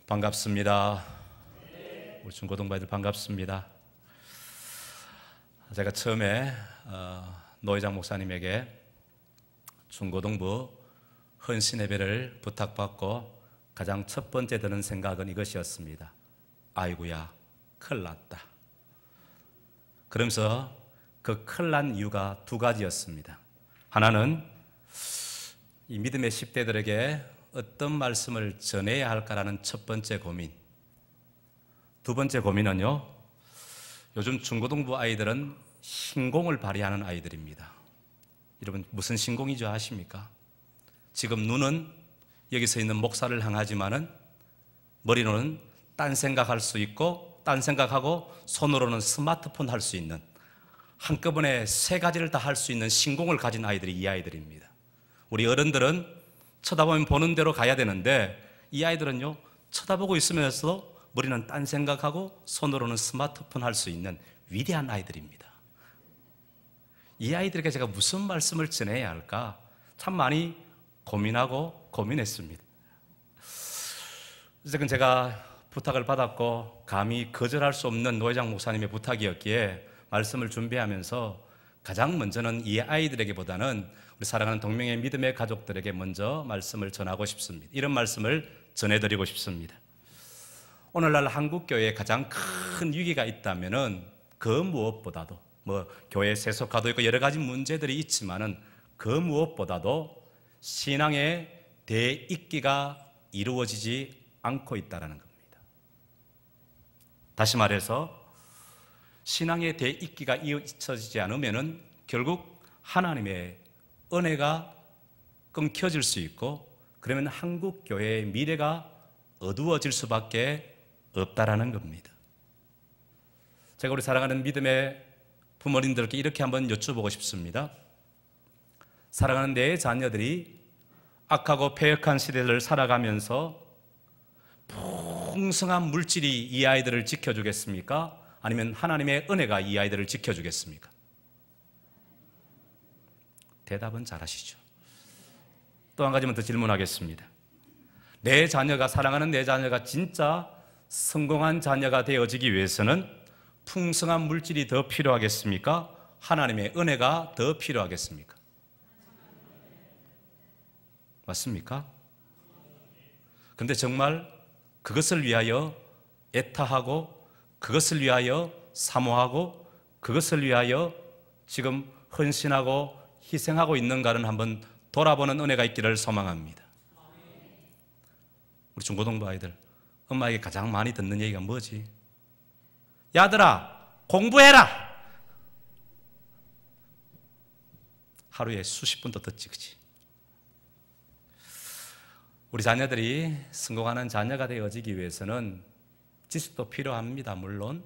반갑습니다. 우리 중고등부 아이들 반갑습니다. 제가 처음에 노회장 목사님에게 중고등부 헌신 예배를 부탁받고 가장 첫 번째 드는 생각은 이것이었습니다. 아이고야, 큰일 났다. 그러면서 그 큰일 난 이유가 두 가지였습니다. 하나는 이 믿음의 10대들에게 어떤 말씀을 전해야 할까라는 첫 번째 고민. 두 번째 고민은요, 요즘 중고등부 아이들은 신공을 발휘하는 아이들입니다. 여러분, 무슨 신공이죠 아십니까? 지금 눈은 여기 서 있는 목사를 향하지만은 머리로는 딴 생각할 수 있고, 딴 생각하고 손으로는 스마트폰 할 수 있는, 한꺼번에 세 가지를 다 할 수 있는 신공을 가진 아이들이 이 아이들입니다. 우리 어른들은 쳐다보면 보는 대로 가야 되는데 이 아이들은요, 쳐다보고 있으면서도 머리는 딴 생각하고 손으로는 스마트폰 할 수 있는 위대한 아이들입니다. 이 아이들에게 제가 무슨 말씀을 전해야 할까 참 많이 고민하고 고민했습니다. 그래서 제가 부탁을 받았고 감히 거절할 수 없는 노회장 목사님의 부탁이었기에 말씀을 준비하면서 가장 먼저는 이 아이들에게보다는 우리 사랑하는 동명의 믿음의 가족들에게 먼저 말씀을 전하고 싶습니다. 이런 말씀을 전해드리고 싶습니다. 오늘날 한국교회에 가장 큰 위기가 있다면은 그 무엇보다도 교회 세속화도 있고 여러 가지 문제들이 있지만은 그 무엇보다도 신앙의 대익기가 이루어지지 않고 있다는 겁니다. 다시 말해서 신앙의 대익기가 이루어지지 않으면은 결국 하나님의 은혜가 끊겨질 수 있고, 그러면 한국 교회의 미래가 어두워질 수밖에 없다라는 겁니다. 제가 우리 사랑하는 믿음의 부모님들께 이렇게 한번 여쭤보고 싶습니다. 사랑하는 내 자녀들이 악하고 패역한 시대를 살아가면서 풍성한 물질이 이 아이들을 지켜주겠습니까? 아니면 하나님의 은혜가 이 아이들을 지켜주겠습니까? 대답은 잘하시죠. 또 한 가지만 더 질문하겠습니다. 내 자녀가, 사랑하는 내 자녀가 진짜 성공한 자녀가 되어지기 위해서는 풍성한 물질이 더 필요하겠습니까? 하나님의 은혜가 더 필요하겠습니까? 맞습니까? 그런데 정말 그것을 위하여 애타하고, 그것을 위하여 사모하고, 그것을 위하여 지금 헌신하고 희생하고 있는가를 한번 돌아보는 은혜가 있기를 소망합니다. 우리 중고등부 아이들, 엄마에게 가장 많이 듣는 얘기가 뭐지? 야들아, 공부해라! 하루에 수십 번도 듣지, 그치? 우리 자녀들이 성공하는 자녀가 되어지기 위해서는 지식도 필요합니다, 물론.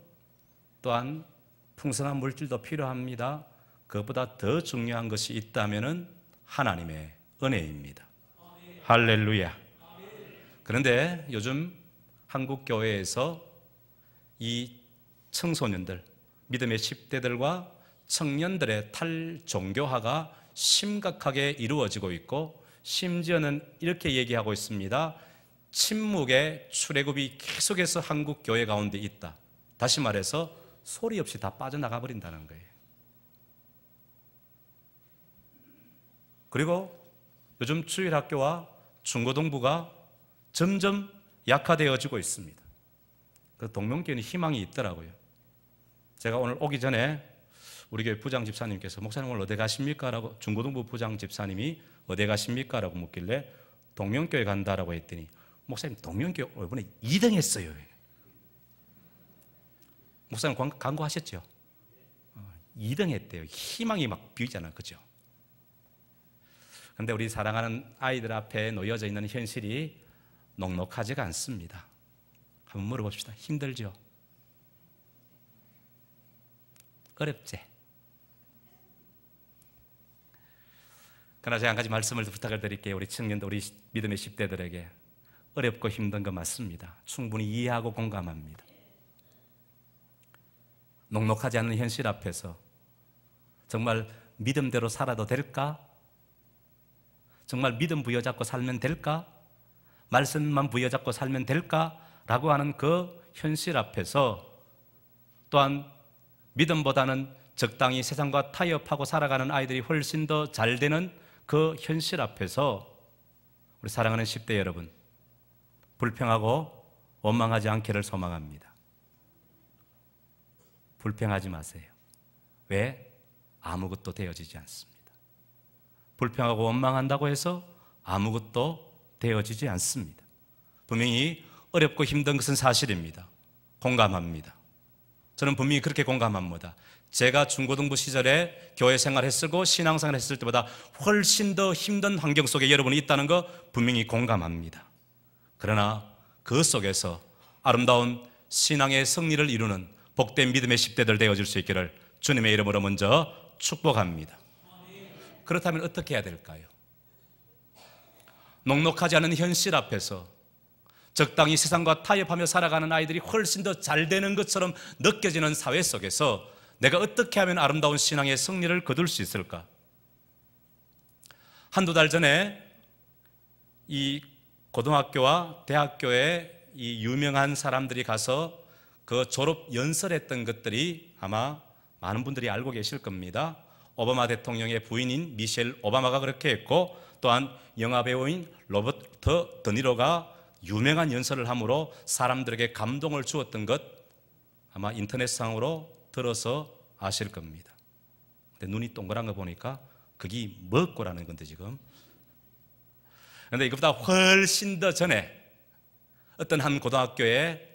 또한 풍성한 물질도 필요합니다. 그것보다 더 중요한 것이 있다면 하나님의 은혜입니다. 할렐루야. 그런데 요즘 한국 교회에서 이 청소년들, 믿음의 10대들과 청년들의 탈종교화가 심각하게 이루어지고 있고, 심지어는 이렇게 얘기하고 있습니다. 침묵의 출애굽이 계속해서 한국 교회 가운데 있다. 다시 말해서 소리 없이 다 빠져나가 버린다는 거예요. 그리고 요즘 주일학교와 중고등부가 점점 약화되어지고 있습니다. 그 동명교회는 희망이 있더라고요. 제가 오늘 오기 전에 우리 교회 부장 집사님께서 목사님 오늘 어디 가십니까? 라고, 중고등부 부장 집사님이 어디 가십니까? 라고 묻길래 동명교회 간다라고 했더니 목사님 동명교회 이번에 2등 했어요. 목사님 광고하셨죠? 2등 했대요. 희망이 막 비잖아요. 그죠? 그런데 우리 사랑하는 아이들 앞에 놓여져 있는 현실이 녹록하지가 않습니다. 한번 물어봅시다. 힘들죠? 어렵지? 그러나 제가 한 가지 말씀을 부탁을 드릴게요. 우리 청년들, 우리 믿음의 10대들에게 어렵고 힘든 거 맞습니다. 충분히 이해하고 공감합니다. 녹록하지 않는 현실 앞에서 정말 믿음대로 살아도 될까? 정말 믿음 부여잡고 살면 될까? 말씀만 부여잡고 살면 될까? 라고 하는 그 현실 앞에서, 또한 믿음보다는 적당히 세상과 타협하고 살아가는 아이들이 훨씬 더 잘 되는 그 현실 앞에서 우리 사랑하는 10대 여러분, 불평하고 원망하지 않기를 소망합니다. 불평하지 마세요. 왜? 아무것도 되어지지 않습니다. 불평하고 원망한다고 해서 아무것도 되어지지 않습니다. 분명히 어렵고 힘든 것은 사실입니다. 공감합니다. 저는 분명히 그렇게 공감합니다. 제가 중고등부 시절에 교회 생활했고 신앙생활 했을 때보다 훨씬 더 힘든 환경 속에 여러분이 있다는 거 분명히 공감합니다. 그러나 그 속에서 아름다운 신앙의 승리를 이루는 복된 믿음의 10대들 되어질 수 있기를 주님의 이름으로 먼저 축복합니다. 그렇다면 어떻게 해야 될까요? 녹록하지 않은 현실 앞에서 적당히 세상과 타협하며 살아가는 아이들이 훨씬 더 잘 되는 것처럼 느껴지는 사회 속에서 내가 어떻게 하면 아름다운 신앙의 승리를 거둘 수 있을까? 한두 달 전에 이 고등학교와 대학교에 이 유명한 사람들이 가서 그 졸업 연설했던 것들이 아마 많은 분들이 알고 계실 겁니다. 오바마 대통령의 부인인 미셸 오바마가 그렇게 했고, 또한 영화배우인 로버트 드니로가 유명한 연설을 함으로 사람들에게 감동을 주었던 것 아마 인터넷상으로 들어서 아실 겁니다. 근데 눈이 동그란 거 보니까 그게 먹고라는 건데 지금. 그런데 이것보다 훨씬 더 전에 어떤 한 고등학교에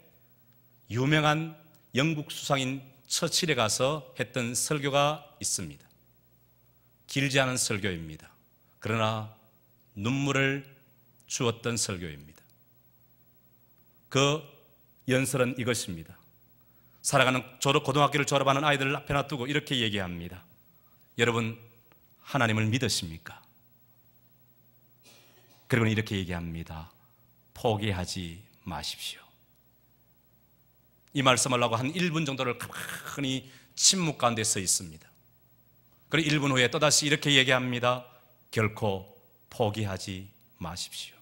유명한 영국 수상인 처칠에 가서 했던 설교가 있습니다. 길지 않은 설교입니다. 그러나 눈물을 주었던 설교입니다. 그 연설은 이것입니다. 살아가는 고등학교를 졸업하는 아이들을 앞에 놔두고 이렇게 얘기합니다. 여러분, 하나님을 믿으십니까? 그리고 이렇게 얘기합니다. 포기하지 마십시오. 이 말씀을 하고 한 1분 정도를 가만히 침묵 가운데 서 있습니다. 그리고 1분 후에 또다시 이렇게 얘기합니다. 결코 포기하지 마십시오.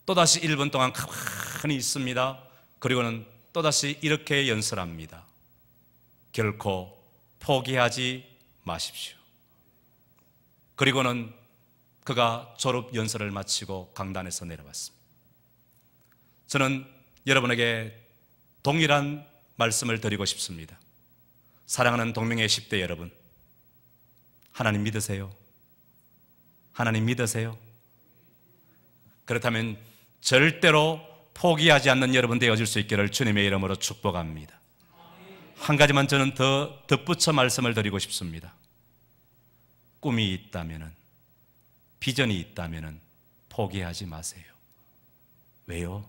또다시 1분 동안 가만히 있습니다. 그리고는 또다시 이렇게 연설합니다. 결코 포기하지 마십시오. 그리고는 그가 졸업 연설을 마치고 강단에서 내려왔습니다. 저는 여러분에게 동일한 말씀을 드리고 싶습니다. 사랑하는 동명의 10대 여러분, 하나님 믿으세요? 하나님 믿으세요? 그렇다면 절대로 포기하지 않는 여러분 되어질 수 있기를 주님의 이름으로 축복합니다. 한 가지만 저는 더 덧붙여 말씀을 드리고 싶습니다. 꿈이 있다면, 비전이 있다면 포기하지 마세요. 왜요?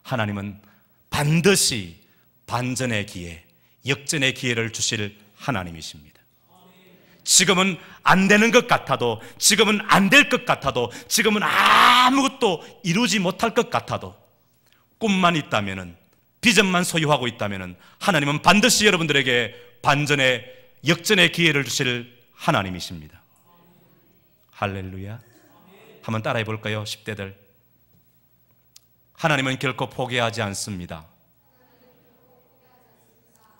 하나님은 반드시 반전의 기회, 역전의 기회를 주실 하나님이십니다. 지금은 안 되는 것 같아도, 지금은 안 될 것 같아도, 지금은 아무것도 이루지 못할 것 같아도, 꿈만 있다면, 비전만 소유하고 있다면 하나님은 반드시 여러분들에게 반전의 역전의 기회를 주실 하나님이십니다. 할렐루야. 한번 따라해 볼까요? 10대들. 하나님은 결코 포기하지 않습니다.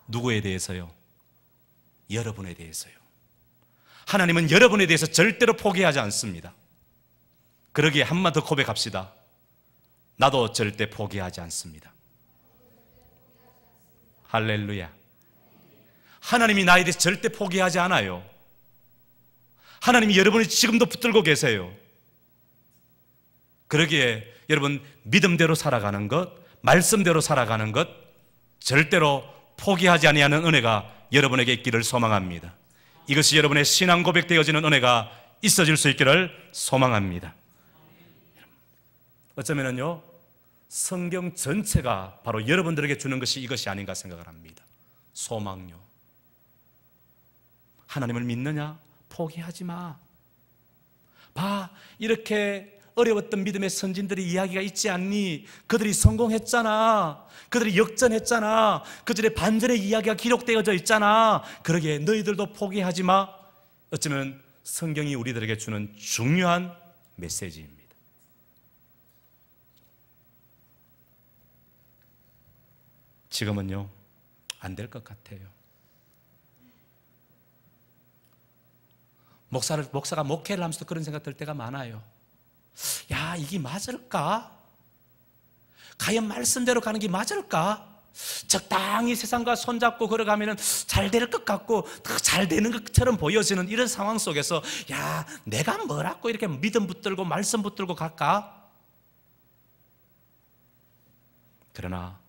누구에 대해서요? 여러분에 대해서요. 하나님은 여러분에 대해서 절대로 포기하지 않습니다. 그러기에 한마디 더 고백합시다. 나도 절대 포기하지 않습니다. 할렐루야. 하나님이 나에 대해서 절대 포기하지 않아요. 하나님이 여러분을 지금도 붙들고 계세요. 그러기에 여러분, 믿음대로 살아가는 것, 말씀대로 살아가는 것, 절대로 포기하지 아니하는 은혜가 여러분에게 있기를 소망합니다. 이것이 여러분의 신앙 고백되어지는 은혜가 있어질 수 있기를 소망합니다. 어쩌면은요, 성경 전체가 바로 여러분들에게 주는 것이 이것이 아닌가 생각을 합니다. 소망요. 하나님을 믿느냐? 포기하지 마. 봐, 이렇게 어려웠던 믿음의 선진들의 이야기가 있지 않니? 그들이 성공했잖아. 그들이 역전했잖아. 그들의 반전의 이야기가 기록되어져 있잖아. 그러기에 너희들도 포기하지 마. 어쩌면 성경이 우리들에게 주는 중요한 메시지입니다. 지금은요, 안 될 것 같아요. 목사가 목회를 하면서 그런 생각 들 때가 많아요. 야, 이게 맞을까? 과연 말씀대로 가는 게 맞을까? 적당히 세상과 손잡고 걸어가면 잘 될 것 같고 잘 되는 것처럼 보여지는 이런 상황 속에서 야, 내가 뭐라고 이렇게 믿음 붙들고 말씀 붙들고 갈까? 그러나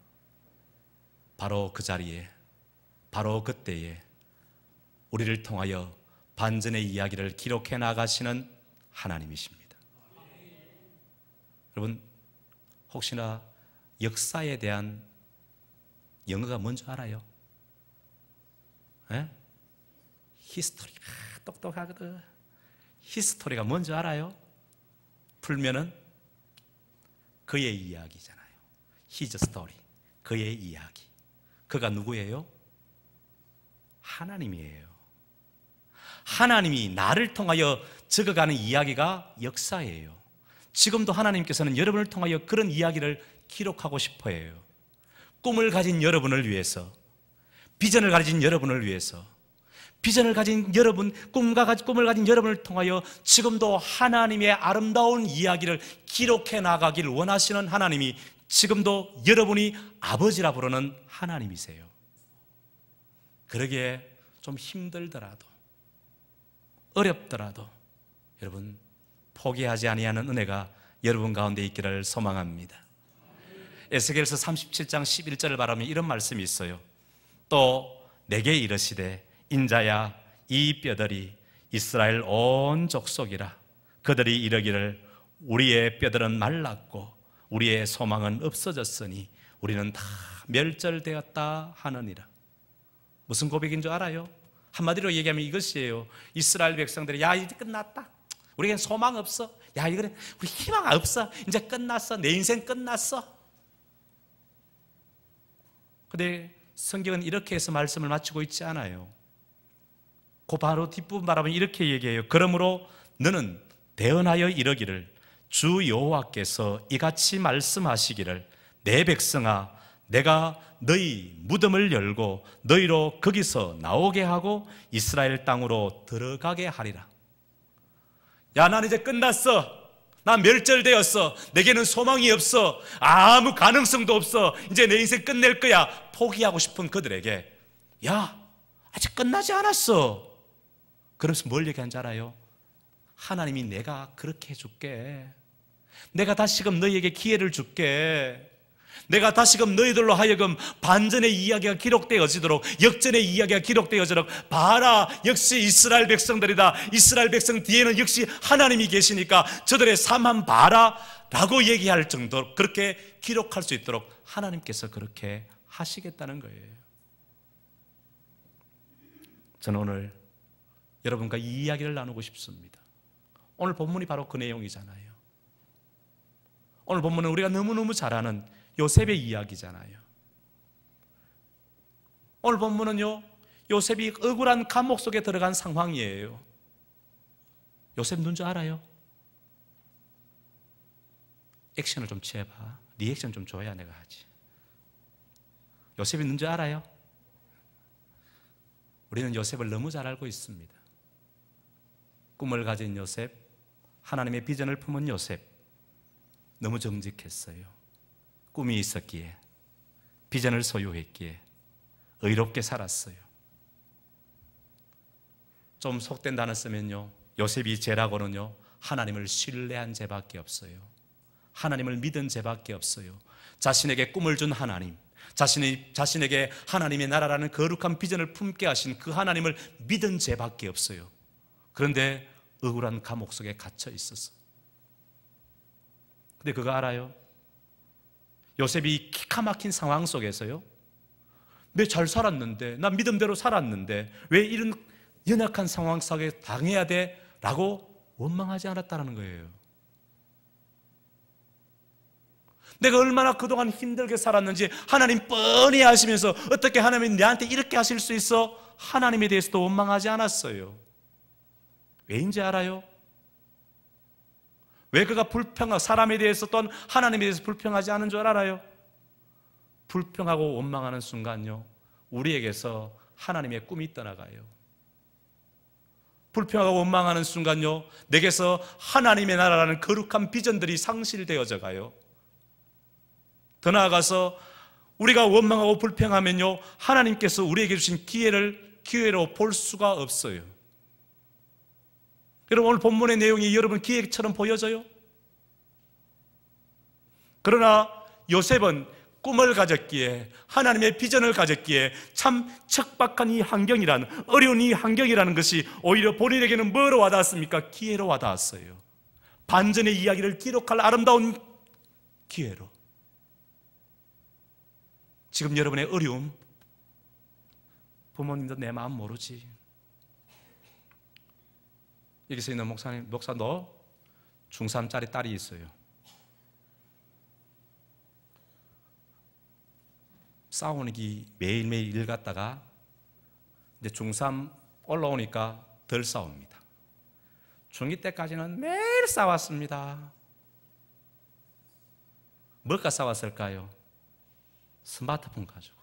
바로 그 자리에, 바로 그때에 우리를 통하여 반전의 이야기를 기록해 나가시는 하나님이십니다. 여러분, 혹시나 역사에 대한 영어가 뭔지 알아요? 예? 히스토리. 똑똑하거든. 히스토리가 뭔지 알아요? 풀면은 그의 이야기잖아요. His story. 그의 이야기. 그가 누구예요? 하나님이에요. 하나님이 나를 통하여 적어가는 이야기가 역사예요. 지금도 하나님께서는 여러분을 통하여 그런 이야기를 기록하고 싶어 해요. 꿈을 가진 여러분을 위해서, 비전을 가진 여러분을 위해서, 비전을 가진 여러분, 꿈을 가진 여러분을 통하여 지금도 하나님의 아름다운 이야기를 기록해 나가길 원하시는 하나님이 지금도 여러분이 아버지라 부르는 하나님이세요. 그러기에 좀 힘들더라도, 어렵더라도 여러분 포기하지 아니하는 은혜가 여러분 가운데 있기를 소망합니다. 에스겔서 37장 11절을 바라면 이런 말씀이 있어요. 또 내게 이르시되 인자야, 이 뼈들이 이스라엘 온 족속이라. 그들이 이르기를 우리의 뼈들은 말랐고 우리의 소망은 없어졌으니 우리는 다 멸절되었다 하느니라. 무슨 고백인 줄 알아요? 한마디로 얘기하면 이것이에요. 이스라엘 백성들이 야, 이제 끝났다. 우리에겐 소망 없어. 야, 이거는 우리 희망 없어. 이제 끝났어. 내 인생 끝났어. 근데 성경은 이렇게 해서 말씀을 마치고 있지 않아요. 그 바로 뒷부분 바라보면 이렇게 얘기해요. 그러므로 너는 대언하여 이르기를 주 여호와께서 이같이 말씀하시기를 내 백성아, 내가 너희 무덤을 열고 너희로 거기서 나오게 하고 이스라엘 땅으로 들어가게 하리라. 야, 난 이제 끝났어. 난 멸절되었어. 내게는 소망이 없어. 아무 가능성도 없어. 이제 내 인생 끝낼 거야. 포기하고 싶은 그들에게 야, 아직 끝나지 않았어. 그러면서 뭘 얘기하는지 알아요? 하나님이 내가 그렇게 해줄게. 내가 다시금 너희에게 기회를 줄게. 내가 다시금 너희들로 하여금 반전의 이야기가 기록되어지도록, 역전의 이야기가 기록되어지도록, 봐라, 역시 이스라엘 백성들이다. 이스라엘 백성 뒤에는 역시 하나님이 계시니까 저들의 삶 한번 봐라 라고 얘기할 정도로, 그렇게 기록할 수 있도록 하나님께서 그렇게 하시겠다는 거예요. 저는 오늘 여러분과 이 이야기를 나누고 싶습니다. 오늘 본문이 바로 그 내용이잖아요. 오늘 본문은 우리가 너무너무 잘 아는 요셉의 이야기잖아요. 오늘 본문은요, 요셉이 억울한 감옥 속에 들어간 상황이에요. 요셉 누군지 알아요? 액션을 좀 취해봐. 리액션 좀 줘야 내가 하지. 요셉이 누군지 알아요? 우리는 요셉을 너무 잘 알고 있습니다. 꿈을 가진 요셉, 하나님의 비전을 품은 요셉, 너무 정직했어요. 꿈이 있었기에, 비전을 소유했기에 의롭게 살았어요. 좀 속된 단어 쓰면요, 요셉이 죄라고는요, 하나님을 신뢰한 죄밖에 없어요. 하나님을 믿은 죄밖에 없어요. 자신에게 꿈을 준 하나님, 자신에게 하나님의 나라라는 거룩한 비전을 품게 하신 그 하나님을 믿은 죄밖에 없어요. 그런데 억울한 감옥 속에 갇혀 있었어. 근데 그거 알아요? 요셉이 기가 막힌 상황 속에서요, 내 잘 살았는데, 난 믿음대로 살았는데 왜 이런 연약한 상황 속에 당해야 돼? 라고 원망하지 않았다는 거예요. 내가 얼마나 그동안 힘들게 살았는지 하나님 뻔히 아시면서 어떻게 하나님이 내한테 이렇게 하실 수 있어? 하나님에 대해서도 원망하지 않았어요. 왜인지 알아요? 왜 그가 사람에 대해서 또는 하나님에 대해서 불평하지 않은 줄 알아요? 불평하고 원망하는 순간요, 우리에게서 하나님의 꿈이 떠나가요. 불평하고 원망하는 순간요, 내게서 하나님의 나라라는 거룩한 비전들이 상실되어져 가요. 더 나아가서 우리가 원망하고 불평하면요, 하나님께서 우리에게 주신 기회로 볼 수가 없어요. 여러분, 오늘 본문의 내용이 여러분 기회처럼 보여져요? 그러나 요셉은 꿈을 가졌기에, 하나님의 비전을 가졌기에 참 척박한 이 환경이란, 어려운 이 환경이라는 것이 오히려 본인에게는 뭐로 와닿았습니까? 기회로 와닿았어요. 반전의 이야기를 기록할 아름다운 기회로. 지금 여러분의 어려움, 부모님도 내 마음 모르지. 여기서 있는 목사도 중3짜리 딸이 있어요. 싸우기 매일매일 일 갔다가 이제 중3 올라오니까 덜 싸웁니다. 중2 때까지는 매일 싸웠습니다. 뭐가 싸웠을까요? 스마트폰 가지고.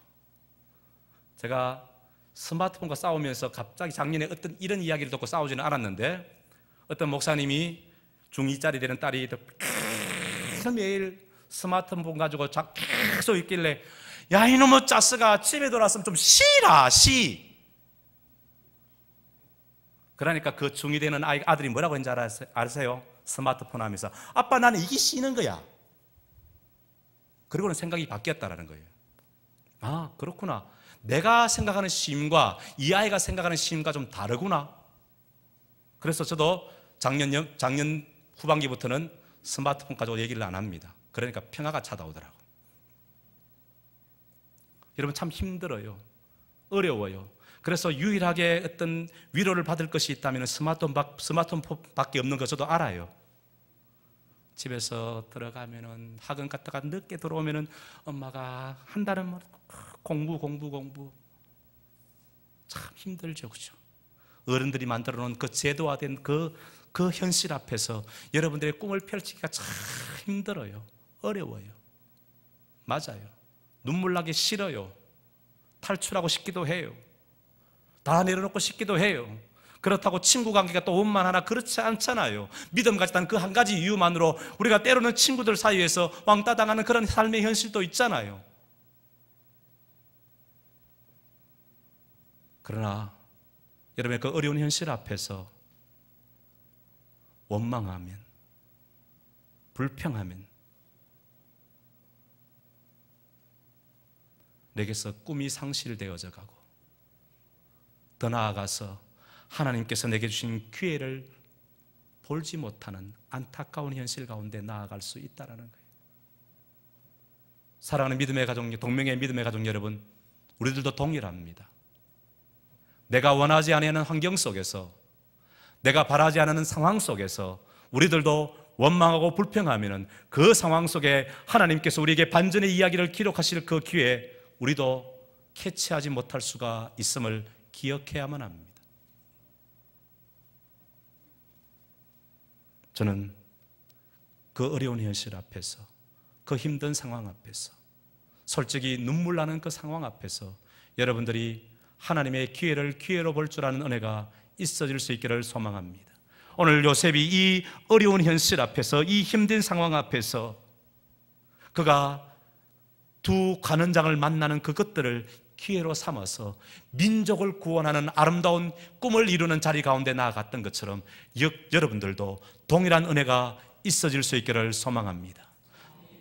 제가 스마트폰과 싸우면서 갑자기 작년에 어떤 이런 이야기를 듣고 싸우지는 않았는데, 어떤 목사님이 중2짜리 되는 딸이 매일 스마트폰 가지고 계속 있길래, 야, 이놈의 짜스가 집에 돌아왔으면 좀 쉬라, 쉬. 그러니까 그 중2 되는 아들이 뭐라고 했는지 아세요? 스마트폰 하면서, 아빠, 나는 이게 쉬는 거야. 그리고는 생각이 바뀌었다라는 거예요. 아, 그렇구나. 내가 생각하는 쉼과 이 아이가 생각하는 쉼과 좀 다르구나. 그래서 저도 작년 후반기부터는 스마트폰 가지고 얘기를 안 합니다. 그러니까 평화가 찾아오더라고. 여러분, 참 힘들어요. 어려워요. 그래서 유일하게 어떤 위로를 받을 것이 있다면 스마트폰밖에 없는 거 저도 알아요. 집에서 들어가면은, 학원 갔다가 늦게 들어오면은 엄마가 한다는 말, 공부. 참 힘들죠, 그죠? 어른들이 만들어 놓은 그 제도화된 그 현실 앞에서 여러분들의 꿈을 펼치기가 참 힘들어요. 어려워요. 맞아요. 눈물 나기 싫어요. 탈출하고 싶기도 해요. 다 내려놓고 싶기도 해요. 그렇다고 친구 관계가 또 원만하나 그렇지 않잖아요. 믿음 가졌다는 그 한 가지 이유만으로 우리가 때로는 친구들 사이에서 왕따 당하는 그런 삶의 현실도 있잖아요. 그러나 여러분의 그 어려운 현실 앞에서 원망하면, 불평하면 내게서 꿈이 상실되어져 가고, 더 나아가서 하나님께서 내게 주신 기회를 볼지 못하는 안타까운 현실 가운데 나아갈 수 있다는 거예요. 사랑하는 믿음의 가족, 동명의 믿음의 가족 여러분, 우리들도 동일합니다. 내가 원하지 않는 환경 속에서, 내가 바라지 않는 상황 속에서 우리들도 원망하고 불평하면 그 상황 속에 하나님께서 우리에게 반전의 이야기를 기록하실 그 기회에 우리도 캐치하지 못할 수가 있음을 기억해야만 합니다. 저는 그 어려운 현실 앞에서, 그 힘든 상황 앞에서, 솔직히 눈물 나는 그 상황 앞에서 여러분들이 하나님의 기회로 볼 줄 아는 은혜가 있어질 수 있기를 소망합니다. 오늘 요셉이 이 어려운 현실 앞에서, 이 힘든 상황 앞에서 그가 두 관원장을 만나는 그것들을 기회로 삼아서 민족을 구원하는 아름다운 꿈을 이루는 자리 가운데 나아갔던 것처럼 여러분들도 동일한 은혜가 있어질 수 있기를 소망합니다.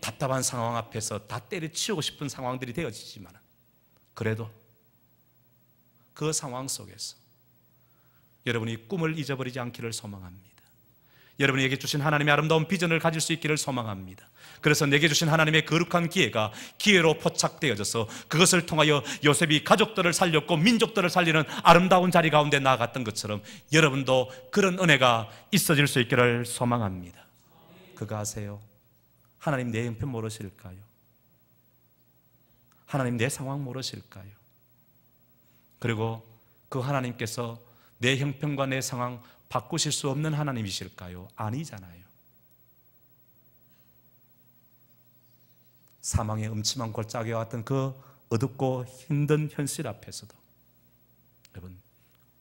답답한 상황 앞에서 다 때려치우고 싶은 상황들이 되어지지만, 그래도 그 상황 속에서 여러분이 꿈을 잊어버리지 않기를 소망합니다. 여러분에게 주신 하나님의 아름다운 비전을 가질 수 있기를 소망합니다. 그래서 내게 주신 하나님의 거룩한 기회가 기회로 포착되어져서 그것을 통하여 요셉이 가족들을 살렸고 민족들을 살리는 아름다운 자리 가운데 나아갔던 것처럼 여러분도 그런 은혜가 있어질 수 있기를 소망합니다. 그거 아세요? 하나님 내 형편 모르실까요? 하나님 내 상황 모르실까요? 그리고 그 하나님께서 내 형편과 내 상황 바꾸실 수 없는 하나님이실까요? 아니잖아요. 사망의 음침한 골짜기와 같은 그 어둡고 힘든 현실 앞에서도 여러분,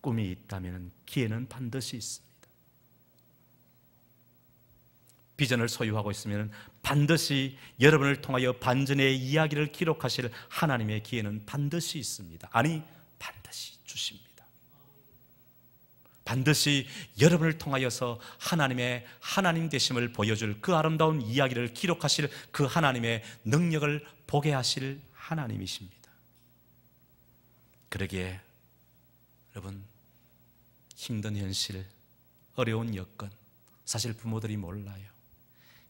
꿈이 있다면 기회는 반드시 있습니다. 비전을 소유하고 있으면 반드시 여러분을 통하여 반전의 이야기를 기록하실 하나님의 기회는 반드시 있습니다. 아니, 반드시 주십니다. 반드시 여러분을 통하여서 하나님의 하나님 되심을 보여줄 그 아름다운 이야기를 기록하실 그 하나님의 능력을 보게 하실 하나님이십니다. 그러기에 여러분, 힘든 현실, 어려운 여건, 사실 부모들이 몰라요.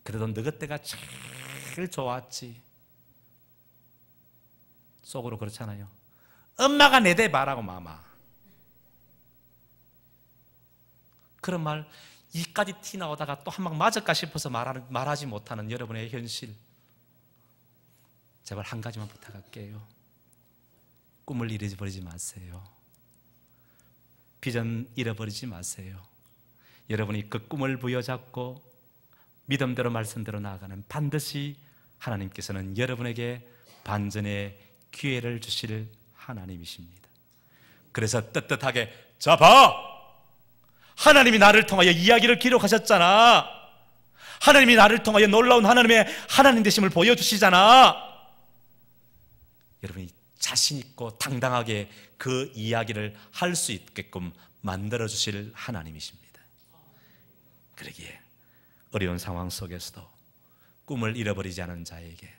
그래도 너 그때가 제일 좋았지. 속으로 그렇잖아요. 엄마가 내 대 말하고 마마. 그런 말 이까지 티 나오다가 또 한 방 맞을까 싶어서 말하지 못하는 여러분의 현실, 제발 한 가지만 부탁할게요. 꿈을 잃어버리지 마세요. 비전 잃어버리지 마세요. 여러분이 그 꿈을 부여잡고 믿음대로 말씀대로 나아가는 반드시 하나님께서는 여러분에게 반전의 기회를 주실 하나님이십니다. 그래서 떳떳하게 자 봐! 하나님이 나를 통하여 이야기를 기록하셨잖아. 하나님이 나를 통하여 놀라운 하나님의 하나님 되심을 보여주시잖아. 여러분이 자신 있고 당당하게 그 이야기를 할 수 있게끔 만들어주실 하나님이십니다. 그러기에 어려운 상황 속에서도 꿈을 잃어버리지 않은 자에게,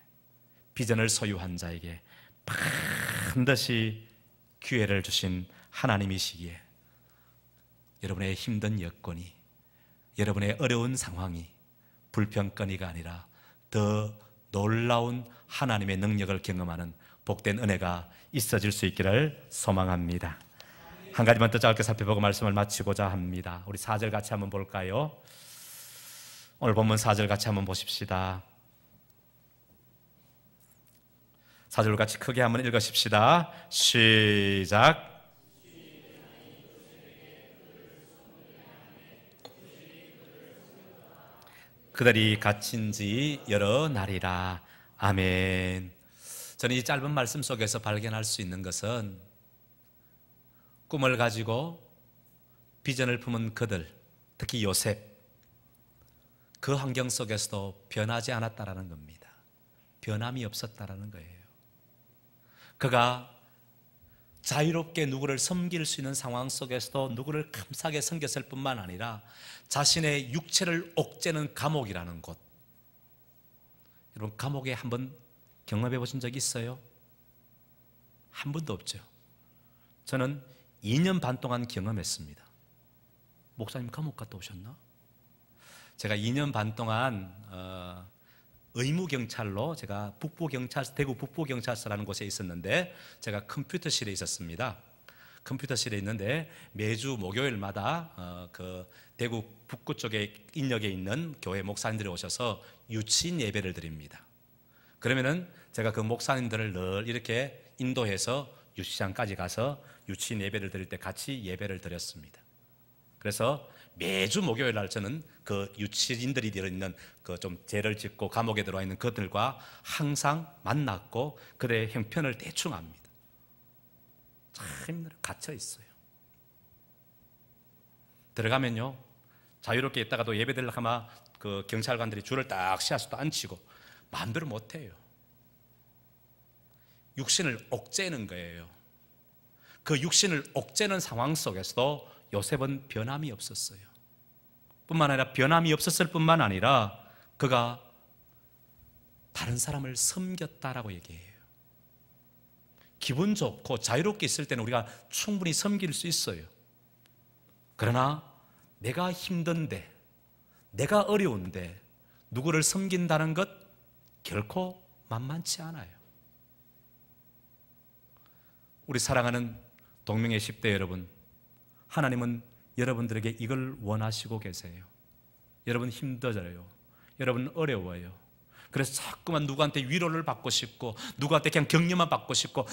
비전을 소유한 자에게 반드시 기회를 주신 하나님이시기에 여러분의 힘든 여건이, 여러분의 어려운 상황이 불평거리가 아니라 더 놀라운 하나님의 능력을 경험하는 복된 은혜가 있어질 수 있기를 소망합니다. 한 가지만 더 짧게 살펴보고 말씀을 마치고자 합니다. 우리 4절 같이 한번 볼까요? 오늘 본문 4절 같이 한번 보십시다. 4절 같이 크게 한번 읽으십시다. 시작. 그들이 갇힌 지 여러 날이라. 아멘. 저는 이 짧은 말씀 속에서 발견할 수 있는 것은 꿈을 가지고 비전을 품은 그들, 특히 요셉, 그 환경 속에서도 변하지 않았다라는 겁니다. 변함이 없었다라는 거예요. 그가 자유롭게 누구를 섬길 수 있는 상황 속에서도 누구를 감사하게 섬겼을 뿐만 아니라 자신의 육체를 옥죄는 감옥이라는 곳, 여러분 감옥에 한번 경험해 보신 적 있어요? 한 번도 없죠. 저는 2년 반 동안 경험했습니다. 목사님 감옥 갔다 오셨나? 제가 2년 반 동안 의무경찰로 제가 대구 북부경찰서라는 곳에 있었는데 제가 컴퓨터실에 있었습니다. 컴퓨터실에 있는데 매주 목요일마다 그 대구 북구 쪽에 인역에 있는 교회 목사님들이 오셔서 유치인 예배를 드립니다. 그러면은 제가 그 목사님들을 늘 이렇게 인도해서 유치장까지 가서 유치인 예배를 드릴 때 같이 예배를 드렸습니다. 그래서 매주 목요일 날 저는 그 유치인들이 들어있는 그 좀 죄를 짓고 감옥에 들어와 있는 그들과 항상 만났고 그들의 형편을 대충 압니다. 참 힘들어요. 갇혀 있어요. 들어가면요, 자유롭게 있다가도 예배 드리려고 하면 그 경찰관들이 줄을 딱 세워서 앉히고 마음대로 못해요. 육신을 옥죄는 거예요. 그 육신을 옥죄는 상황 속에서도 요셉은 변함이 없었어요. 뿐만 아니라 변함이 없었을 뿐만 아니라 그가 다른 사람을 섬겼다라고 얘기해요. 기분 좋고 자유롭게 있을 때는 우리가 충분히 섬길 수 있어요. 그러나 내가 힘든데, 내가 어려운데 누구를 섬긴다는 것 결코 만만치 않아요. 우리 사랑하는 동명의 10대 여러분, 하나님은 여러분들에게 이걸 원하시고 계세요. 여러분 힘들어요. 여러분 어려워요. 그래서 자꾸만 누구한테 위로를 받고 싶고 누구한테 그냥 격려만 받고 싶고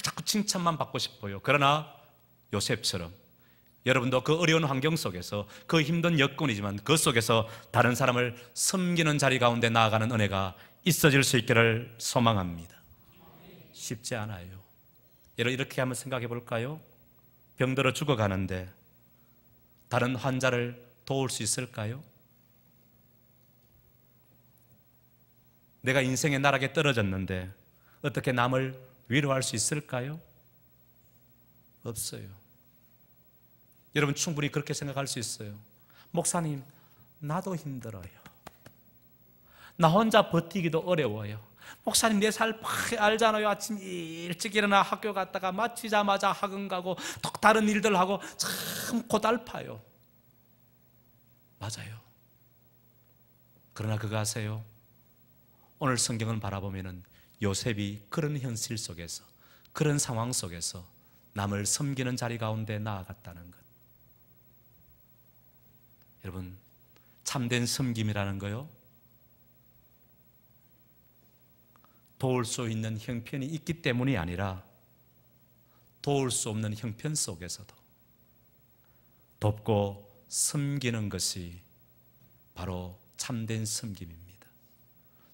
자꾸 칭찬만 받고 싶어요. 그러나 요셉처럼 여러분도 그 어려운 환경 속에서 그 힘든 여건이지만 그 속에서 다른 사람을 섬기는 자리 가운데 나아가는 은혜가 있어질 수 있기를 소망합니다. 쉽지 않아요. 이렇게 한번 생각해 볼까요? 병들어 죽어가는데 다른 환자를 도울 수 있을까요? 내가 인생의 나락에 떨어졌는데 어떻게 남을 위로할 수 있을까요? 없어요. 여러분 충분히 그렇게 생각할 수 있어요. 목사님, 나도 힘들어요. 나 혼자 버티기도 어려워요. 목사님, 내 살 알잖아요. 아침 일찍 일어나 학교 갔다가 마치자마자 학원 가고 또 다른 일들 하고 참 고달파요. 맞아요. 그러나 그거 아세요? 오늘 성경을 바라보면 요셉이 그런 현실 속에서, 그런 상황 속에서 남을 섬기는 자리 가운데 나아갔다는 것. 여러분, 참된 섬김이라는 거요, 도울 수 있는 형편이 있기 때문이 아니라 도울 수 없는 형편 속에서도 돕고 섬기는 것이 바로 참된 섬김입니다.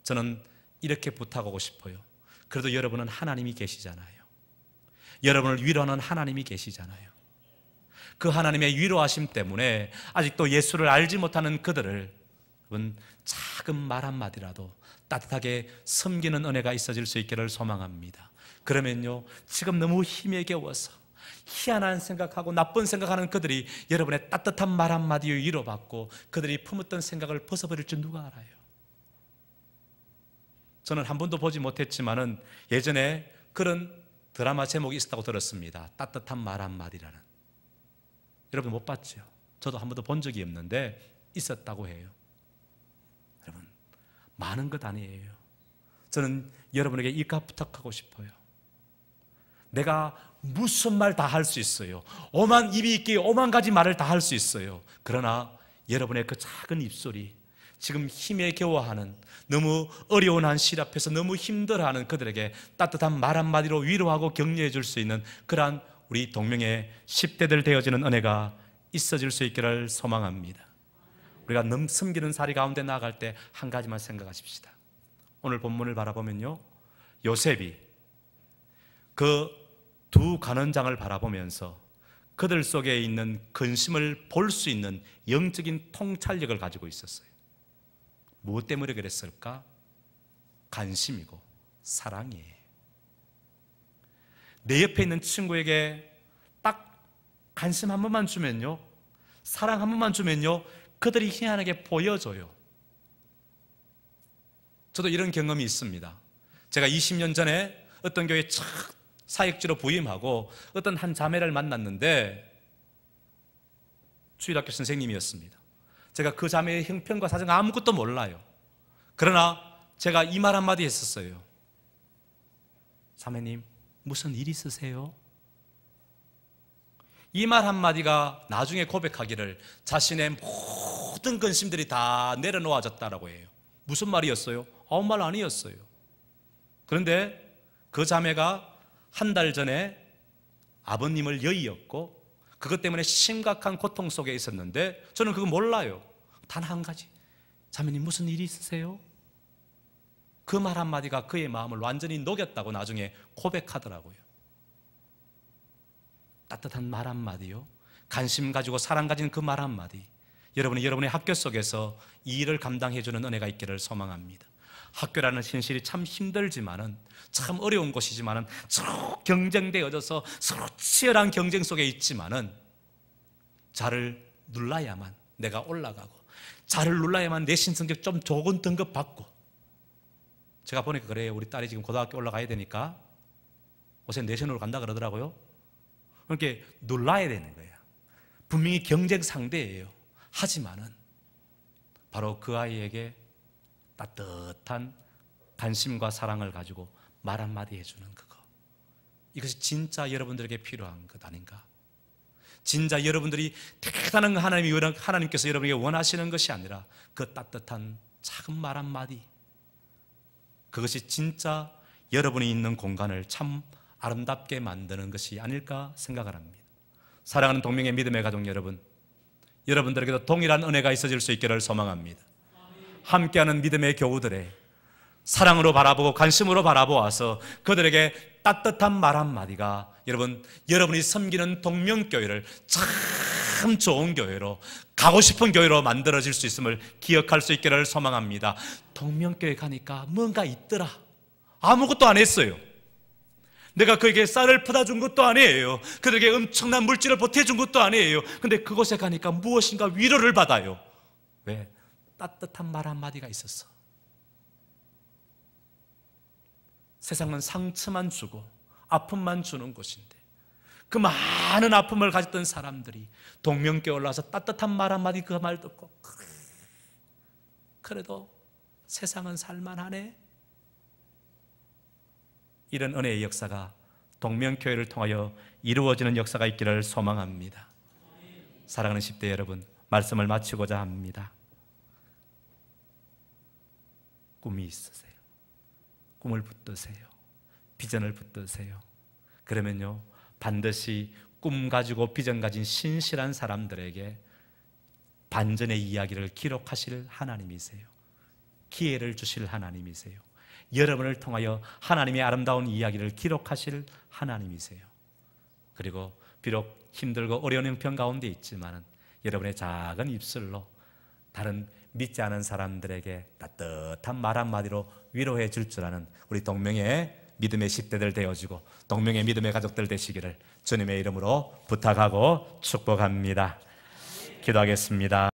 저는 이렇게 부탁하고 싶어요. 그래도 여러분은 하나님이 계시잖아요. 여러분을 위로하는 하나님이 계시잖아요. 그 하나님의 위로하심 때문에 아직도 예수를 알지 못하는 그들을 작은 말 한마디라도 따뜻하게 섬기는 은혜가 있어질 수 있기를 소망합니다. 그러면요, 지금 너무 힘에 겨워서 희한한 생각하고 나쁜 생각하는 그들이 여러분의 따뜻한 말 한마디에 위로받고 그들이 품었던 생각을 벗어버릴 줄 누가 알아요? 저는 한 번도 보지 못했지만은 예전에 그런 드라마 제목이 있었다고 들었습니다. 따뜻한 말 한마디라는. 여러분 못 봤죠? 저도 한 번도 본 적이 없는데 있었다고 해요. 여러분, 많은 것 아니에요. 저는 여러분에게 이까 부탁하고 싶어요. 내가 무슨 말 다 할 수 있어요. 오만 입이 있기에 오만 가지 말을 다 할 수 있어요. 그러나 여러분의 그 작은 입술이 지금 힘에 겨워하는, 너무 어려운 한 실 앞에서 너무 힘들어하는 그들에게 따뜻한 말 한마디로 위로하고 격려해 줄 수 있는 그러한 우리 동명의 10대들 되어지는 은혜가 있어질 수 있기를 소망합니다. 우리가 섬기는 자리 가운데 나아갈 때 한 가지만 생각하십시다. 오늘 본문을 바라보면요, 요셉이 그 두 간원장을 바라보면서 그들 속에 있는 근심을 볼 수 있는 영적인 통찰력을 가지고 있었어요. 무엇 때문에 그랬을까? 관심이고 사랑이에요. 내 옆에 있는 친구에게 딱 관심 한 번만 주면요, 사랑 한 번만 주면요, 그들이 희한하게 보여줘요. 저도 이런 경험이 있습니다. 제가 20년 전에 어떤 교회에 사역지로 부임하고 어떤 한 자매를 만났는데 주일학교 선생님이었습니다. 제가 그 자매의 형편과 사정 아무것도 몰라요. 그러나 제가 이 말 한마디 했었어요. 자매님, 무슨 일 있으세요? 이 말 한마디가 나중에 고백하기를 자신의 모든 근심들이 다 내려놓아졌다라고 해요. 무슨 말이었어요? 아무 말 아니었어요. 그런데 그 자매가 한 달 전에 아버님을 여의었고 그것 때문에 심각한 고통 속에 있었는데 저는 그거 몰라요. 단 한 가지, 자매님 무슨 일이 있으세요? 그 말 한마디가 그의 마음을 완전히 녹였다고 나중에 고백하더라고요. 따뜻한 말 한마디요, 관심 가지고 사랑 가진 그 말 한마디, 여러분이 여러분의 학교 속에서 이 일을 감당해주는 은혜가 있기를 소망합니다. 학교라는 현실이 참 힘들지만은, 참 어려운 곳이지만은, 서로 경쟁되어져서 서로 치열한 경쟁 속에 있지만은 자를 눌러야만 내가 올라가고, 자를 눌러야만 내 신성적 좀 좋은 등급 받고. 제가 보니까 그래요. 우리 딸이 지금 고등학교 올라가야 되니까 요새 내신으로 간다 그러더라고요. 그렇게 눌러야 되는 거예요. 분명히 경쟁 상대예요. 하지만은 바로 그 아이에게 따뜻한 관심과 사랑을 가지고 말 한마디 해주는 그거, 이것이 진짜 여러분들에게 필요한 것 아닌가? 진짜 여러분들이 대단한 하나님께서 여러분에게 원하시는 것이 아니라 그 따뜻한 작은 말 한마디, 그것이 진짜 여러분이 있는 공간을 참 아름답게 만드는 것이 아닐까 생각을 합니다. 사랑하는 동명의 믿음의 가족 여러분, 여러분들에게도 동일한 은혜가 있어질 수 있기를 소망합니다. 함께하는 믿음의 교우들의 사랑으로 바라보고 관심으로 바라보아서 그들에게 따뜻한 말 한마디가 여러분이 섬기는 동명교회를 참 좋은 교회로, 가고 싶은 교회로 만들어질 수 있음을 기억할 수 있기를 소망합니다. 동명교회 가니까 뭔가 있더라. 아무것도 안 했어요. 내가 그에게 쌀을 퍼다 준 것도 아니에요. 그들에게 엄청난 물질을 보태준 것도 아니에요. 근데 그곳에 가니까 무엇인가 위로를 받아요. 왜? 따뜻한 말 한마디가 있었어. 세상은 상처만 주고 아픔만 주는 곳인데, 그 많은 아픔을 가졌던 사람들이 동명교회 올라와서 따뜻한 말 한마디, 그 말 듣고 그래도 세상은 살만하네. 이런 은혜의 역사가 동명교회를 통하여 이루어지는 역사가 있기를 소망합니다. 사랑하는 10대 여러분, 말씀을 마치고자 합니다. 꿈이 있으세요? 꿈을 붙드세요. 비전을 붙드세요. 그러면요, 반드시 꿈 가지고 비전 가진 신실한 사람들에게 반전의 이야기를 기록하실 하나님이세요. 기회를 주실 하나님이세요. 여러분을 통하여 하나님의 아름다운 이야기를 기록하실 하나님이세요. 그리고 비록 힘들고 어려운 형편 가운데 있지만 여러분의 작은 입술로 다른 믿지 않은 사람들에게 따뜻한 말 한마디로 위로해 줄 줄 아는 우리 동명의 믿음의 10대들 되어지고 동명의 믿음의 가족들 되시기를 주님의 이름으로 부탁하고 축복합니다. 기도하겠습니다.